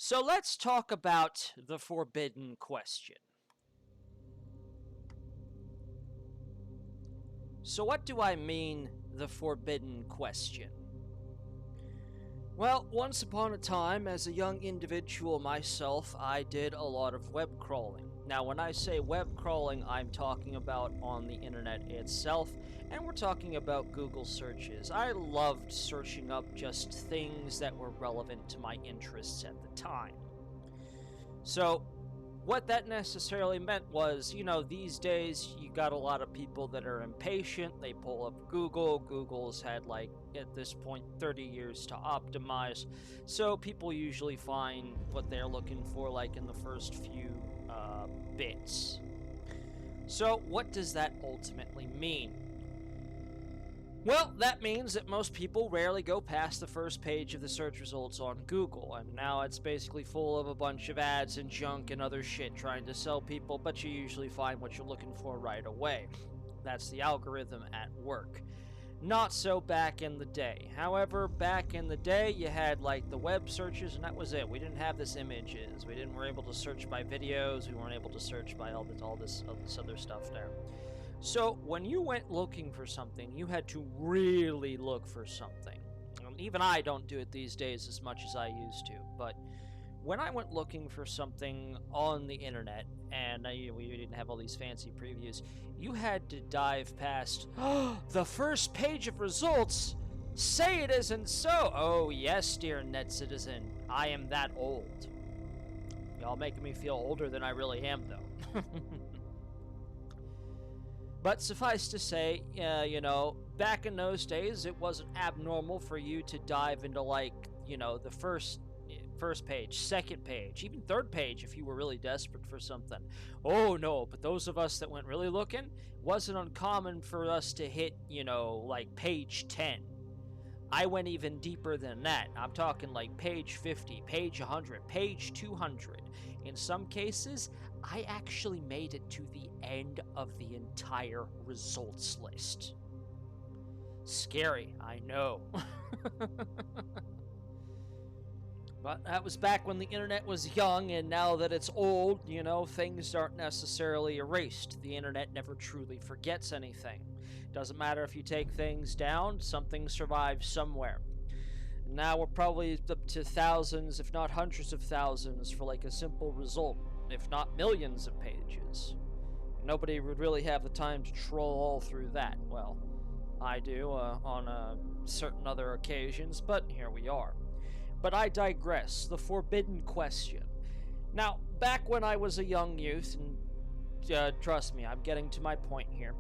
So let's talk about the forbidden question. So what do I mean, the forbidden question? Well, once upon a time, as a young individual myself, I did a lot of web crawling. Now, when I say web crawling, I'm talking about on the internet itself, and we're talking about Google searches. I loved searching up just things that were relevant to my interests at the time. So, what that necessarily meant was, these days you got a lot of people that are impatient. They pull up Google. Google's had, at this point, 30 years to optimize. So people usually find what they're looking for, in the first few bits. So what does that ultimately mean? Well, that means that most people rarely go past the first page of the search results on Google, and now it's basically full of a bunch of ads and junk and other shit trying to sell people, but you usually find what you're looking for right away. That's the algorithm at work. Not so back in the day. However, back in the day, you had the web searches, and that was it. We didn't have this images. We were able to search by videos. We weren't able to search by all this other stuff there. So when you went looking for something, you had to really look for something. Even I don't do it these days as much as I used to, but when I went looking for something on the internet, and we didn't have all these fancy previews, you had to dive past the first page of results. Say it isn't so. Oh yes, dear net citizen, I am that old. Y'all making me feel older than I really am, though. But suffice to say, back in those days, it wasn't abnormal for you to dive into, the first page, second page, even third page if you were really desperate for something. Oh, no, but those of us that went really looking, wasn't uncommon for us to hit, page 10. I went even deeper than that. I'm talking page 50, page 100, page 200. In some cases, I actually made it to the end of the entire results list. Scary, I know. But that was back when the internet was young, and now that it's old, things aren't necessarily erased. The internet never truly forgets anything. Doesn't matter if you take things down, something survives somewhere. Now we're probably up to thousands, if not hundreds of thousands, for a simple result, if not millions of pages. Nobody would really have the time to troll all through that. Well, I do on certain other occasions, but here we are. But I digress. The forbidden question. Now, back when I was a young youth, and trust me, I'm getting to my point here,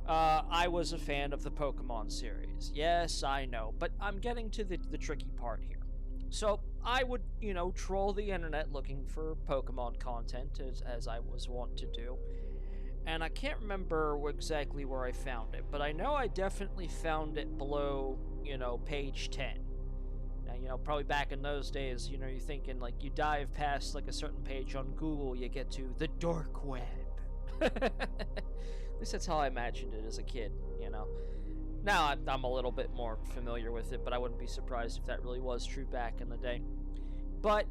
I was a fan of the Pokemon series. Yes, I know, but I'm getting to the tricky part here. So, I would, troll the internet looking for Pokemon content, as I was wont to do. And I can't remember exactly where I found it, but I know I definitely found it below, page 10. Now, probably back in those days, you're thinking, you dive past, a certain page on Google, you get to the dark web. At least that's how I imagined it as a kid, Now, I'm a little bit more familiar with it, but I wouldn't be surprised if that really was true back in the day. But,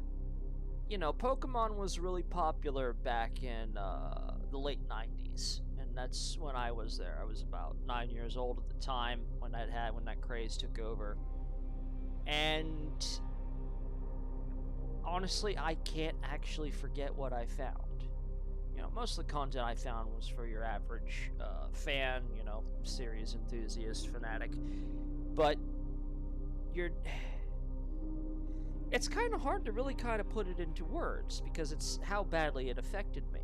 Pokemon was really popular back in the late 90s, and that's when I was there. I was about 9 years old at the time when that craze took over. And honestly, I can't actually forget what I found. Most of the content I found was for your average fan, series enthusiast, fanatic. But it's kind of hard to really kind of put it into words because it's how badly it affected me.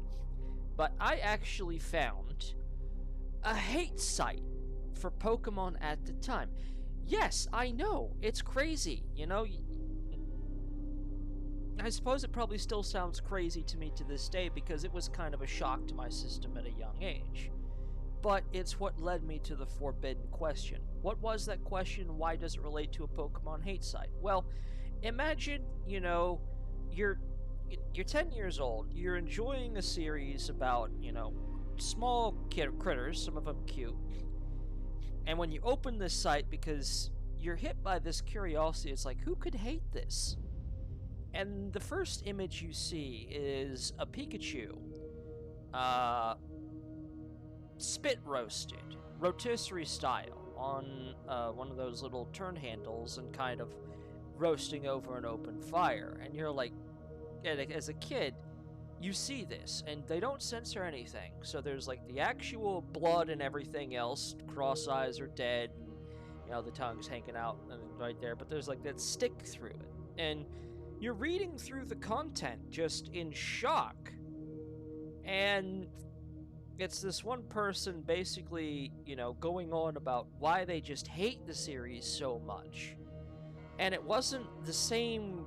But I actually found a hate site for Pokemon at the time. Yes, I know, it's crazy, I suppose it probably still sounds crazy to me to this day because it was kind of a shock to my system at a young age. But it's what led me to the forbidden question. What was that question? Why does it relate to a Pokemon hate site? Well, imagine, you're 10 years old, you're enjoying a series about, small critters, some of them cute. And when you open this site, because you're hit by this curiosity, it's who could hate this? And the first image you see is a Pikachu, uh, spit roasted, rotisserie style, on one of those little turn handles and kind of roasting over an open fire. And you're like, as a kid, you see this, and they don't censor anything. So there's like the actual blood and everything else. Cross eyes are dead, and the tongue's hanging out and right there. But there's like that stick through it, and you're reading through the content just in shock. And it's this one person basically, going on about why they just hate the series so much. And it wasn't the same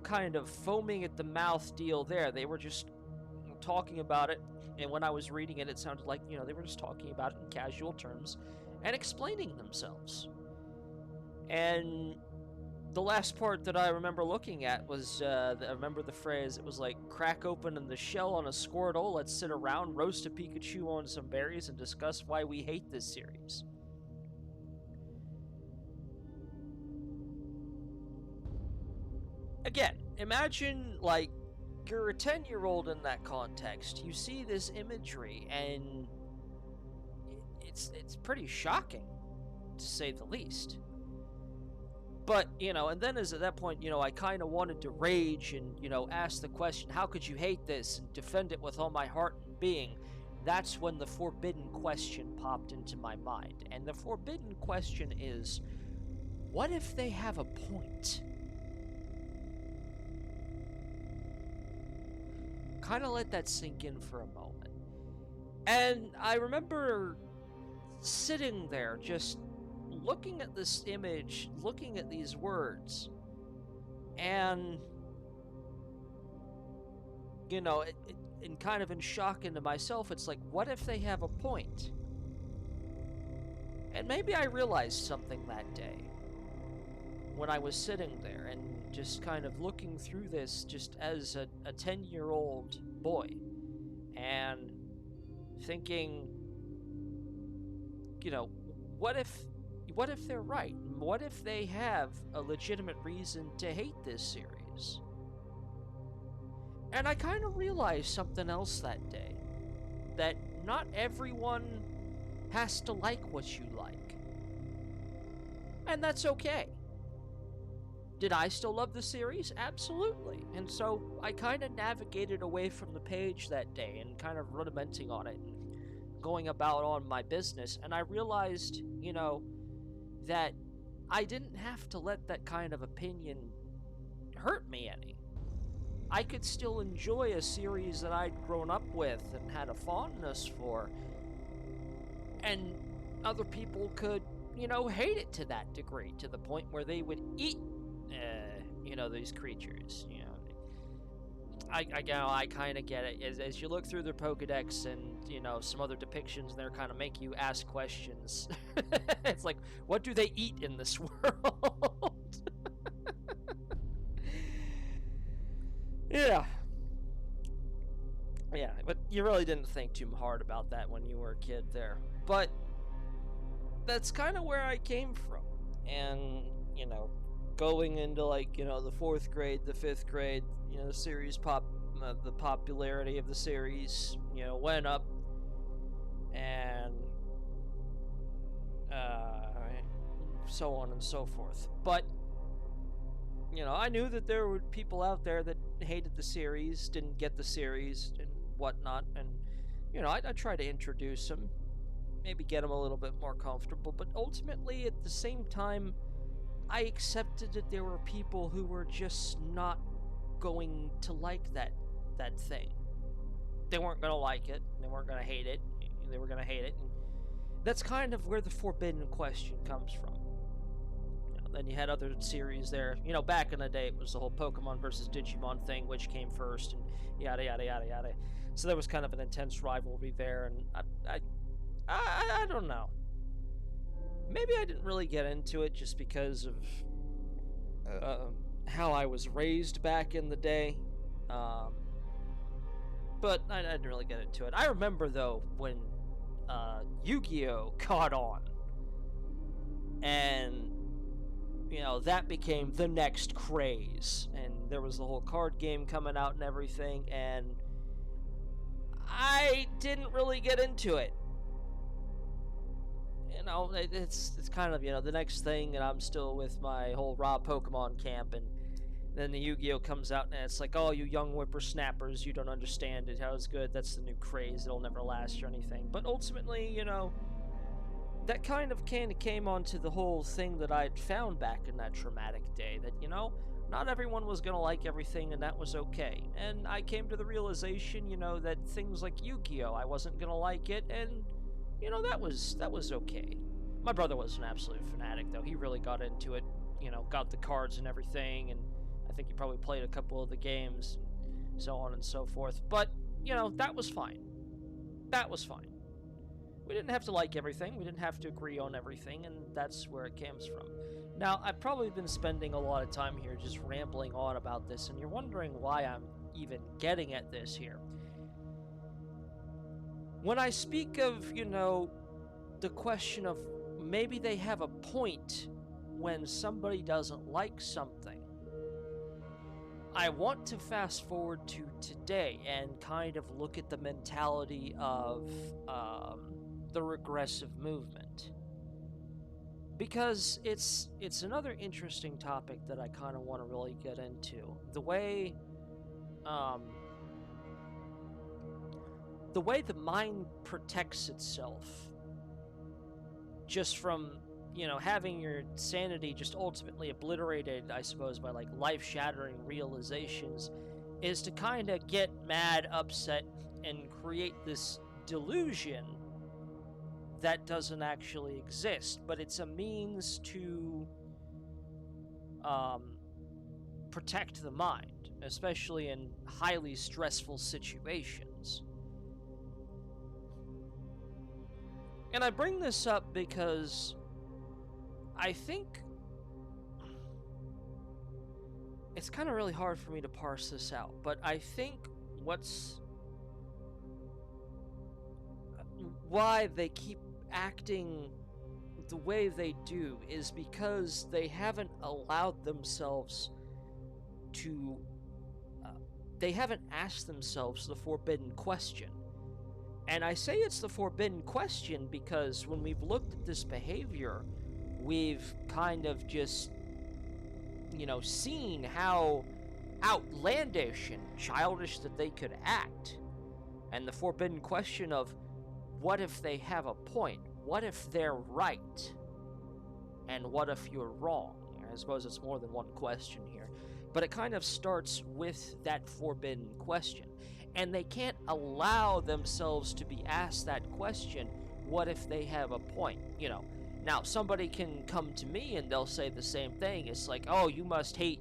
kind of foaming at the mouth deal there. They were just talking about it, and when I was reading it, it sounded like, they were just talking about it in casual terms and explaining themselves. And the last part that I remember looking at was, I remember the phrase, it was like, crack open the shell on a Squirtle, let's sit around, roast a Pikachu on some berries, and discuss why we hate this series. Again, imagine, like, you're a 10-year-old in that context. You see this imagery, and it's pretty shocking, to say the least. But, and then at that point, I kind of wanted to rage and, ask the question, how could you hate this, and defend it with all my heart and being. That's when the forbidden question popped into my mind. And the forbidden question is, what if they have a point? Kind of let that sink in for a moment. And I remember sitting there just looking at this image, looking at these words, and and kind of in shock into myself. It's like, what if they have a point? And maybe I realized something that day when I was sitting there and just kind of looking through this just as a 10-year-old boy, and thinking, what if they're right? What if they have a legitimate reason to hate this series? And I kind of realized something else that day, that not everyone has to like what you like. And that's okay. Did I still love the series? Absolutely. And so I kind of navigated away from the page that day and kind of rudimenting on it and going about on my business. And I realized, that I didn't have to let that kind of opinion hurt me any. I could still enjoy a series that I'd grown up with and had a fondness for. And other people could, hate it to that degree, to the point where they would eat these creatures. I kind of get it. As you look through their Pokedex and, some other depictions there kind of make you ask questions. It's like, what do they eat in this world? Yeah. Yeah, but you really didn't think too hard about that when you were a kid there. But that's kind of where I came from. And, going into, like, the 4th grade, the 5th grade, the series the popularity of the series, went up, and so on and so forth. But, I knew that there were people out there that hated the series, didn't get the series, and whatnot, and, I tried to introduce them, maybe get them a little bit more comfortable, but ultimately, at the same time, I accepted that there were people who were just not going to like that thing. They weren't going to like it. They weren't going to hate it. They were going to hate it. And that's kind of where the forbidden question comes from. Then you had other series there. Back in the day, it was the whole Pokemon versus Digimon thing, which came first, and yada, yada, yada, yada. So there was kind of an intense rivalry there, and I don't know. Maybe I didn't really get into it just because of how I was raised back in the day. But I didn't really get into it. I remember, though, when Yu-Gi-Oh! Caught on. And that became the next craze, and there was the whole card game coming out and everything, and I didn't really get into it. It's kind of the next thing, and I'm still with my whole raw Pokemon camp, and then the Yu-Gi-Oh comes out, and it's like, oh, you young whippersnappers, you don't understand it. How it's good. That's the new craze. It'll never last or anything. But ultimately, that kind of came onto the whole thing that I'd found back in that traumatic day. That not everyone was gonna like everything, and that was okay. And I came to the realization, that things like Yu-Gi-Oh, I wasn't gonna like it, and that was okay. My brother was an absolute fanatic, though. He really got into it. Got the cards and everything, and I think he probably played a couple of the games, and so on and so forth. But that was fine. That was fine. We didn't have to like everything. We didn't have to agree on everything, and that's where it comes from. Now, I've probably been spending a lot of time here just rambling on about this, and you're wondering why I'm even getting at this here. When I speak of, the question of maybe they have a point when somebody doesn't like something, I want to fast forward to today and kind of look at the mentality of the regressive movement, because it's another interesting topic that I kind of want to really get into. The way the mind protects itself just from having your sanity just ultimately obliterated, I suppose, by like life-shattering realizations, is to kind of get mad, upset, and create this delusion that doesn't actually exist, but it's a means to protect the mind, especially in highly stressful situations. And I bring this up because I think it's kind of really hard for me to parse this out, but I think why they keep acting the way they do is because they haven't allowed themselves to they haven't asked themselves the forbidden question. And I say it's the forbidden question because when we've looked at this behavior, we've kind of just seen how outlandish and childish that they could act. And the forbidden question of, what if they have a point? What if they're right? And what if you're wrong? I suppose it's more than one question here. But it kind of starts with that forbidden question. And they can't allow themselves to be asked that question, what if they have a point? Now, somebody can come to me and they'll say the same thing. It's like, oh, you must hate,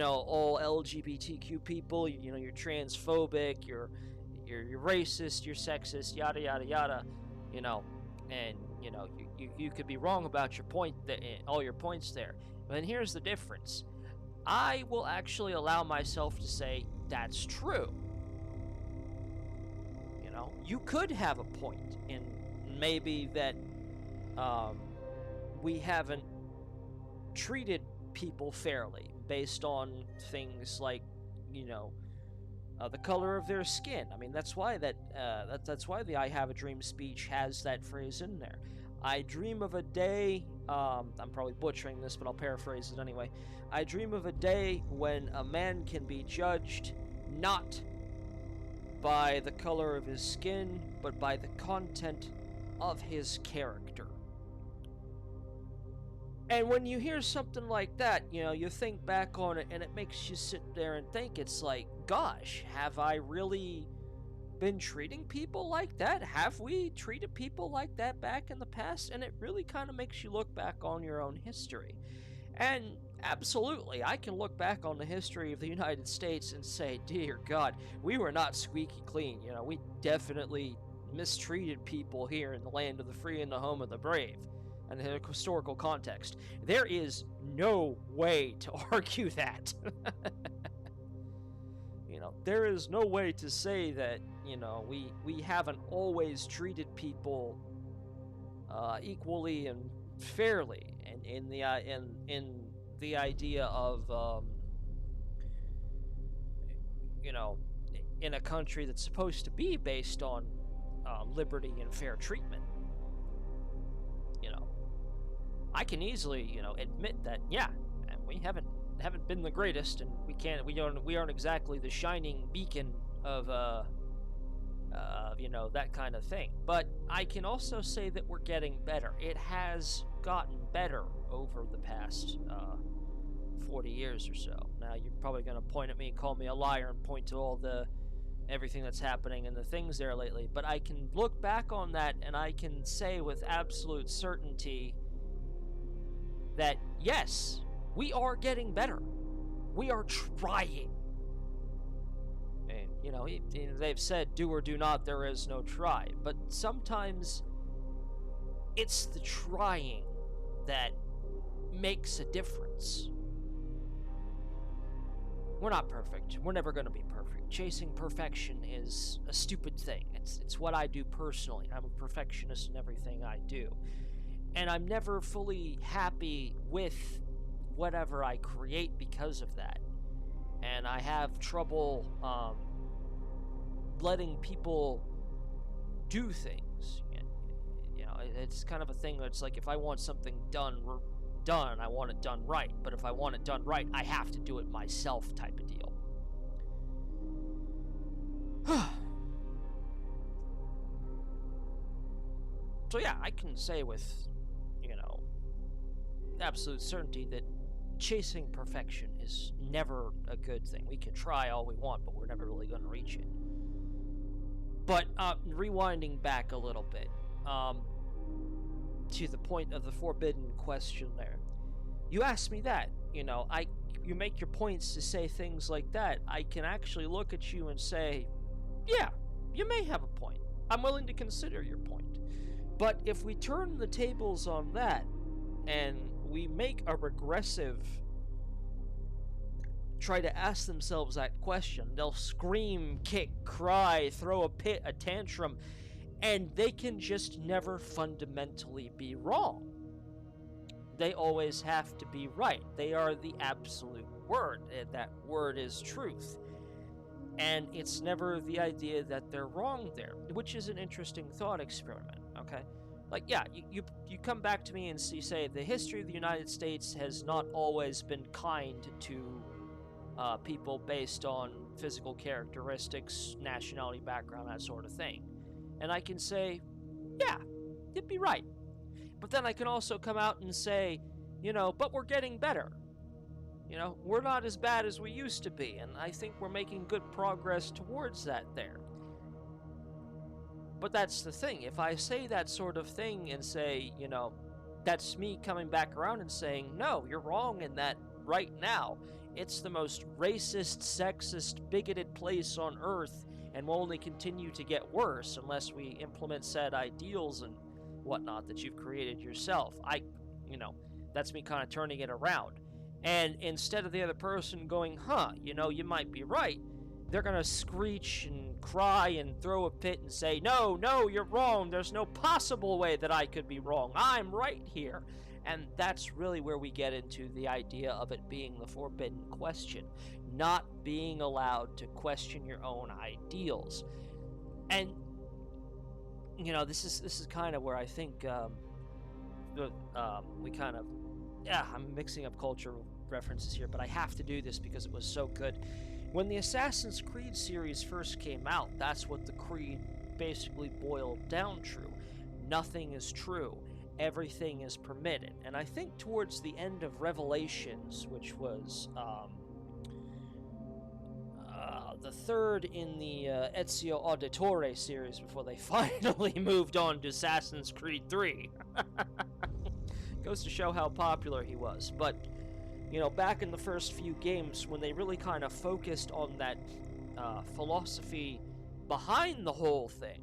all LGBTQ people. You're transphobic, you're racist, you're sexist, yada yada yada. And you could be wrong about your point, all your points there. But here's the difference. I will actually allow myself to say that's true. You could have a point in maybe that we haven't treated people fairly based on things like, the color of their skin. I mean, that's why that's why the "I have a dream" speech has that phrase in there. I dream of a day. I'm probably butchering this, but I'll paraphrase it anyway. I dream of a day when a man can be judged not by the color of his skin, but by the content of his character. And when you hear something like that, you think back on it, and it makes you sit there and think, it's like, gosh, have I really been treating people like that? Have we treated people like that back in the past? And it really kind of makes you look back on your own history. And absolutely, I can look back on the history of the United States and say, dear God, we were not squeaky clean. We definitely mistreated people here in the land of the free and the home of the brave. And the historical context. There is no way to argue that. There is no way to say that, we haven't always treated people equally and fairly, and in the idea of, you know, in a country that's supposed to be based on liberty and fair treatment, you know, I can easily, admit that, yeah, and we haven't been the greatest, and we aren't exactly the shining beacon of that kind of thing. But I can also say that we're getting better. It has gotten better over the past 40 years or so. Now you're probably going to point at me and call me a liar and point to all everything that's happening and the things there lately, but I can look back on that and I can say with absolute certainty that yes, we are getting better. We are trying. And, they've said do or do not, there is no try. But sometimes it's the trying that makes a difference. We're not perfect. We're never going to be perfect. Chasing perfection is a stupid thing. It's what I do personally. I'm a perfectionist in everything I do. And I'm never fully happy with whatever I create because of that. And I have trouble letting people do things. It's kind of a thing that's like, if I want something done, I want it done right. But if I want it done right, I have to do it myself type of deal. So yeah, I can say with, absolute certainty that chasing perfection is never a good thing. We can try all we want, but we're never really going to reach it. But rewinding back a little bit, to the point of the forbidden question there. You asked me that, you make your points to say things like that. I can actually look at you and say, yeah, you may have a point. I'm willing to consider your point. But if we turn the tables on that, and we make a regressive try to ask themselves that question, they'll scream, kick, cry, throw a tantrum, and they can just never fundamentally be wrong. They always have to be right. They are the absolute word. That word is truth. And it's never the idea that they're wrong there, which is an interesting thought experiment, okay? Like, yeah, you come back to me and you say the history of the United States has not always been kind to people based on physical characteristics, nationality, background, that sort of thing. And I can say, yeah, you'd be right. But then I can also come out and say, but we're getting better. We're not as bad as we used to be, and I think we're making good progress towards that there. But that's the thing. If I say that sort of thing and say, that's me coming back around and saying, no, you're wrong in that right now. It's the most racist, sexist, bigoted place on earth, and will only continue to get worse unless we implement said ideals and whatnot that you've created yourself. That's me kind of turning it around. And instead of the other person going, you might be right, they're going to screech and cry and throw a fit and say, no, you're wrong. There's no possible way that I could be wrong. I'm right here. And that's really where we get into the idea of it being the forbidden question, not being allowed to question your own ideals. And, this is kind of where I think we kind of, I'm mixing up cultural references here, but I have to do this because it was so good. When the Assassin's Creed series first came out, that's what the creed basically boiled down to. Nothing is true. Everything is permitted. And I think towards the end of Revelations, which was the third in the Ezio Auditore series before they finally moved on to Assassin's Creed 3. Goes to show how popular he was. But back in the first few games, when they really kind of focused on that philosophy behind the whole thing,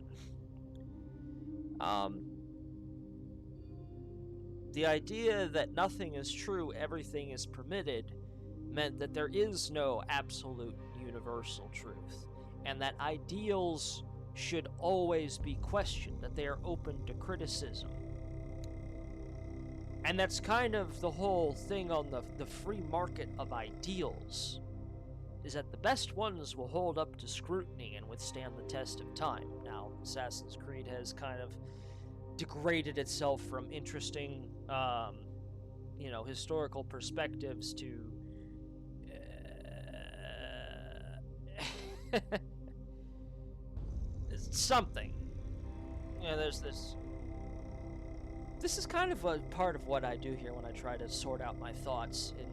the idea that nothing is true, everything is permitted, meant that there is no absolute universal truth, and that ideals should always be questioned, that they are open to criticism. And that's kind of the whole thing on the free market of ideals, is that the best ones will hold up to scrutiny and withstand the test of time. Now, Assassin's Creed has kind of degraded itself from interesting, historical perspectives to something. There's this. This is kind of a part of what I do here when I try to sort out my thoughts. And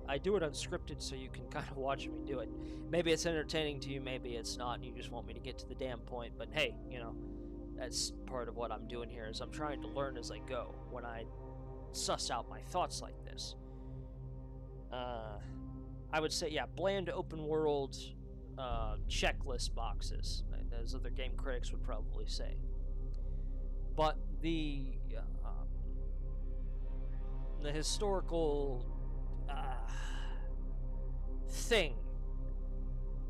I do it unscripted, so you can kind of watch me do it. Maybe it's entertaining to you, maybe it's not, and you just want me to get to the damn point. But hey, that's part of what I'm doing here, is I'm trying to learn as I go when I suss out my thoughts like this. I would say, yeah, bland open world checklist boxes, as other game critics would probably say. But the historical thing,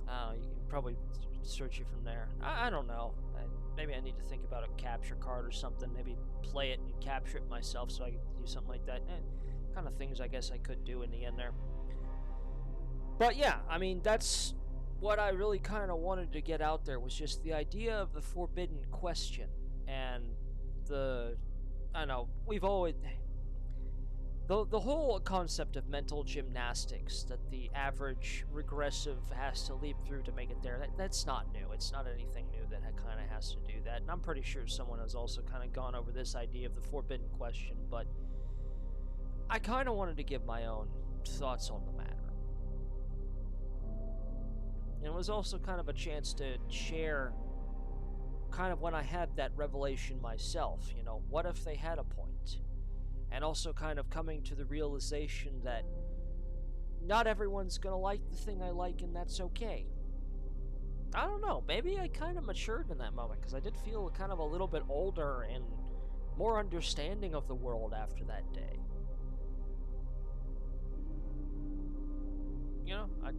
you can probably search it from there. I don't know. Maybe I need to think about a capture card or something. Maybe play it and capture it myself so I can do something like that. Kind of things I guess I could do in the end there. But yeah, I mean, that's what I really kind of wanted to get out there, was just the idea of the forbidden question. And we've always... The whole concept of mental gymnastics that the average regressive has to leap through to make it there, that's not new. It's not anything new that kind of has to do that. And I'm pretty sure someone has also kind of gone over this idea of the forbidden question, but I kind of wanted to give my own thoughts on the matter. And it was also kind of a chance to share kind of when I had that revelation myself. What if they had a point? And also kind of coming to the realization that not everyone's gonna like the thing I like, and that's okay. I don't know, maybe I kind of matured in that moment, because I did feel kind of a little bit older and more understanding of the world after that day. I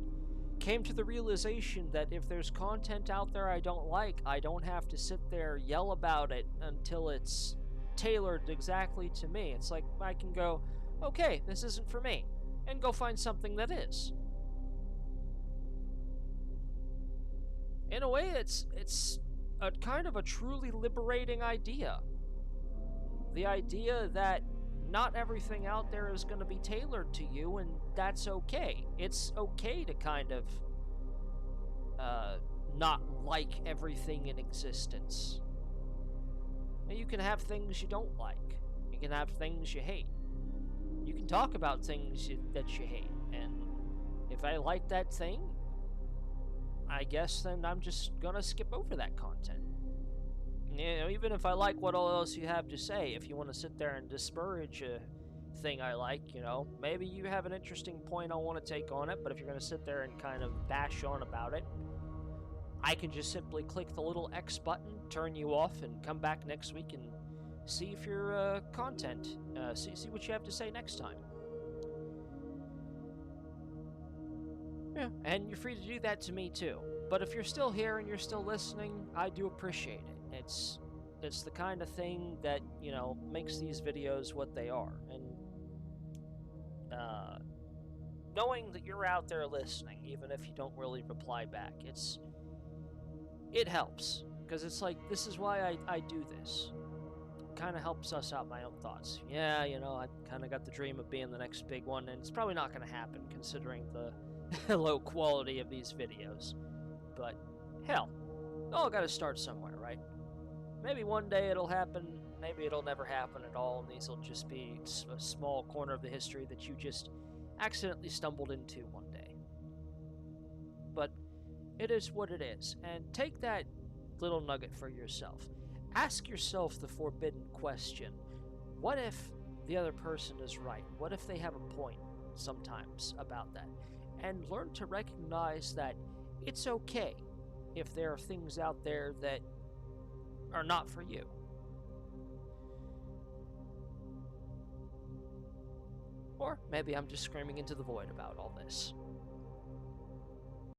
came to the realization that if there's content out there I don't like, I don't have to sit there, yell about it until it's tailored exactly to me. It's like I can go, okay, this isn't for me, and go find something that is. In a way, it's a kind of a truly liberating idea. The idea that not everything out there is going to be tailored to you, and that's okay. It's okay to kind of not like everything in existence. You can have things you don't like. You can have things you hate. You can talk about things that you hate. And if I like that thing, I guess then I'm just gonna skip over that content. Even if I like what all else you have to say, if you want to sit there and disparage a thing I like, maybe you have an interesting point I want to take on it, but if you're going to sit there and kind of bash on about it, I can just simply click the little X button, turn you off, and come back next week and see if your content, see what you have to say next time. Yeah, and you're free to do that to me too. But if you're still here and you're still listening, I do appreciate it. It's the kind of thing that, makes these videos what they are. And knowing that you're out there listening, even if you don't really reply back, it helps. Because it's like, this is why I do this. It kind of helps us out my own thoughts. Yeah, I kind of got the dream of being the next big one, and it's probably not going to happen considering the low quality of these videos. But, hell, all got to start somewhere, right? Maybe one day it'll happen, maybe it'll never happen at all, and these will just be a small corner of the history that you just accidentally stumbled into one day. But it is what it is, and take that little nugget for yourself. Ask yourself the forbidden question: what if the other person is right? What if they have a point sometimes about that? And learn to recognize that it's okay if there are things out there that are not for you. Or maybe I'm just screaming into the void about all this.